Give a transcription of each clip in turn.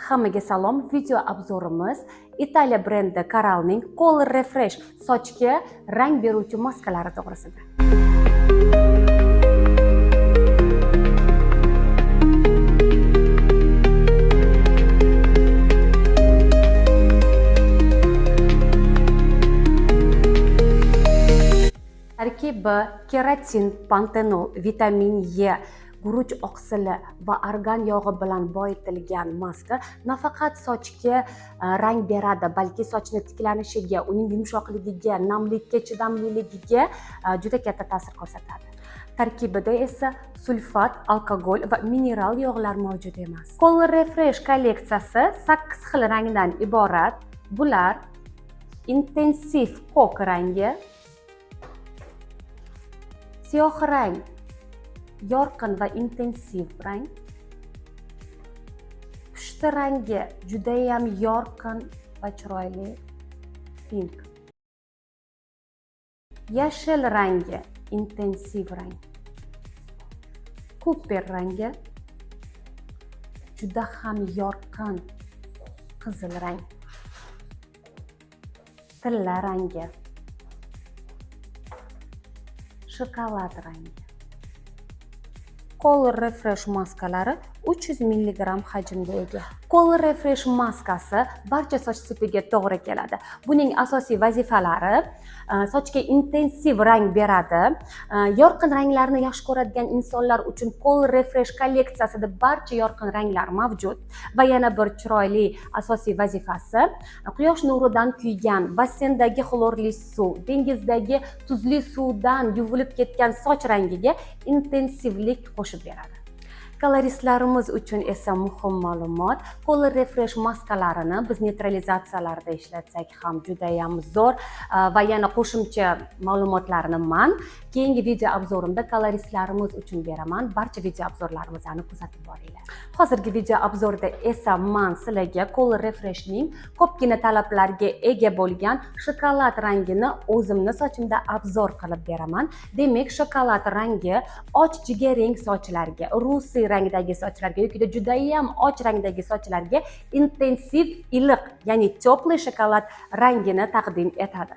Hammaga salom. Video obzorimiz Italiya brendi Caral'ning Color Refresh sochga rang beruvchi maskalari to'g'risida. Tarkibi keratin, pantenol, vitamin E, guruch oqsili va argan yog'i bilan boyitilgan maska nafaqat sochga rang beradi, balki sochni tiklanishiga, uning yumshoqligiga, namlikka chidamliligiga juda katta ta'sir ko'rsatadi. Tarkibida esa sulfat, alkogol va mineral yog'lar mavjud emas. Color Refresh kolleksiyasi 8 xil rangdan iborat. Bular intensiv ko'k rangi, siyoh rang, yorqin va intensiv rang, pushti rangi judayam yorqin va chiroyli pink, yashil rangi intensiv rang, kuper rangi juda ham yorqin qizil rang, tilla rangi, shokolad rangi. Color Refresh maskalari 300 mg hajmga ega. Color Refresh maskasi barcha soch tipiga to'g'ri keladi. Buning asosiy vazifalari sochga intensiv rang beradi. Yorqin ranglarni yaxshi ko'radigan insonlar uchun Color Refresh kolleksiyasida barcha yorqin ranglar mavjud va yana bir chiroyli asosiy vazifasi quyosh nuridan kuygan, bassendagi xlorli suv, dengizdagi tuzli suvdan yuvilib ketgan soch rangiga intensivlik qo'shib beradi. Koloristlarimiz uchun esa muhim ma'lumot, Color Refresh maskalarini biz neutralizatsiyalarda ishlatsak ham juda ham zo'r va yana qo'shimcha ma'lumotlarni men keyingi video obzorimda koloristlarimiz uchun beraman. Barcha video obzorlarimizni kuzatib boringlar. Hozirgi video obzorda esa men sizlarga Color Refreshning ko'pgina talablarga ega bo'lgan shokolad rangini o'zimni sochimda obzor qilib beraman. Demak, shokolad rangi och jigarrang sochlarga, rusiy rangdagi sochlarga yoki judayam och rangdagi sochlarga intensiv, iliq, ya'ni teplый shokolad rangini taqdim etadi.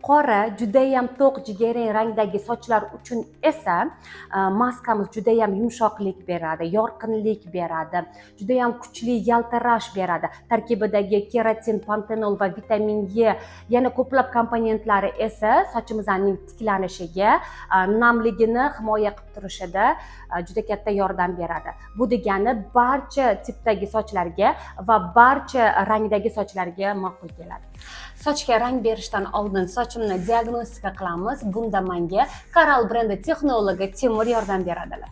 Qora, judayam to'q jigarrang rangdagi sochlar uchun esa maskamiz judayam yumshoqlik beradi, yorqinlik beradi, judayam kuchli yaltirash beradi. Tarkibidagi keratin, pantenol va vitamin E yana ko'plab komponentlari esa sochimizning tiklanishiga, namligini himoya qilib turishida juda katta yordam beradi. Bu degani barcha tipdagi sochlarga va barcha rangdagi sochlarga ma'qul keladi. Sochga rang berishdan oldin sochimni diagnostika qilamiz. Bunda menga Caral brendi texnologi Timur yordam beradilar.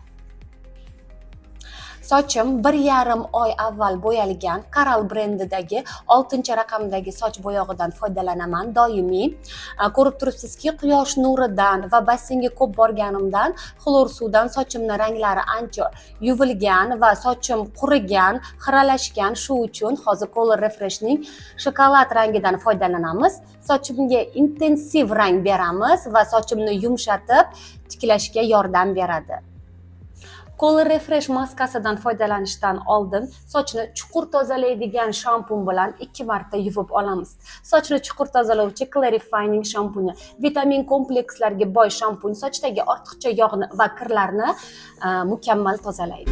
Sochim 1,5 oy avval bo'yalgan Caral brendidagi 6-raqamdagi soch bo'yog'idan foydalanaman doimiy. Ko'rib turibsizki, quyosh nuridan va bassenga ko'p borganimdan xlor suvdan sochimning ranglari ancha yuvilgan va sochim qurigan, xiralashgan. Shu uchun hozir Color Refreshning shokolad rangidan foydalanamiz. Sochimga intensiv rang beramiz va sochimni yumshatib, tiklashga yordam beradi. Color Refresh maskasidan foydalanishdan oldin sochni chuqur tozalaydigan shampun bilan 2 marta yuvib olamiz. Sochni chuqur tozalovchi Clarifying shampuni, vitamin komplekslarga boy shampun sochdagi ortiqcha yog'ni va kirlarni mukammal tozalaydi.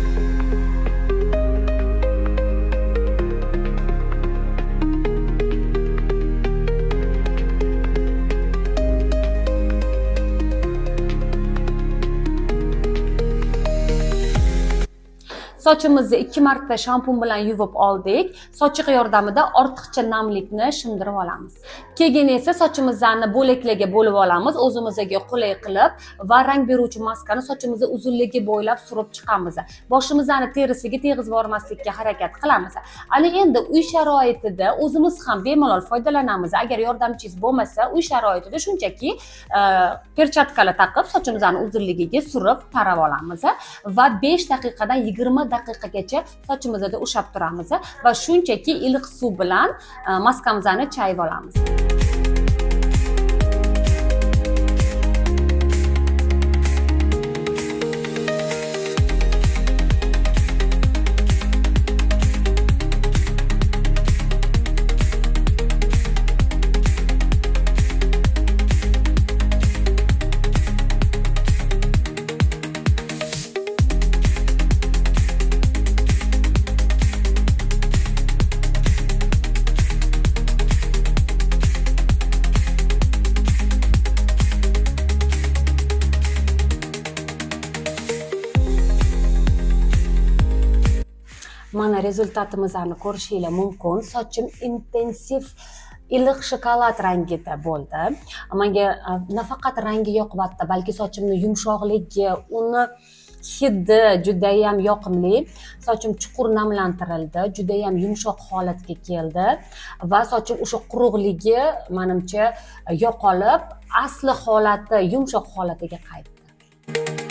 Sochimizni 2 marta shampun bilan yuvib oldik. Sochiq yordamida ortiqcha namlikni shindirib olamiz. Keyin esa sochimizni bo'laklarga bo'lib olamiz, o'zimizga qulay qilib va rang beruvchi maskani sochimizni uzunligi bo'ylab surib chiqamiz. Boshimizni terisiga tegizib bormaslikka harakat qilamiz. Ana endi uy sharoitida o'zimiz ham bemalol foydalanamiz. Agar yordamchingiz bo'lmasa, uy sharoitida shunchaki perchatkalar taqib sochimizni uzunligiga surib tarab olamiz va 5 daqiqadan 20 daqiqagacha sochimizda ushlab turamiz va shunchaki iliq suv bilan maskamizni chayib olamiz. rezultatimizni ko'rishingiz mumkin. Sochim intensiv iliq shokolad rangida bo'ldi. Menga nafaqat rangi yoqyapti, balki sochimni yumshoqligi, uni hidi judayam yoqimli. Sochim chuqur namlantirildi, judayam yumshoq holatga keldi va sochim o'sha quruqligi menimcha yo'qolib, asli holati, yumshoq holatiga qaytdi.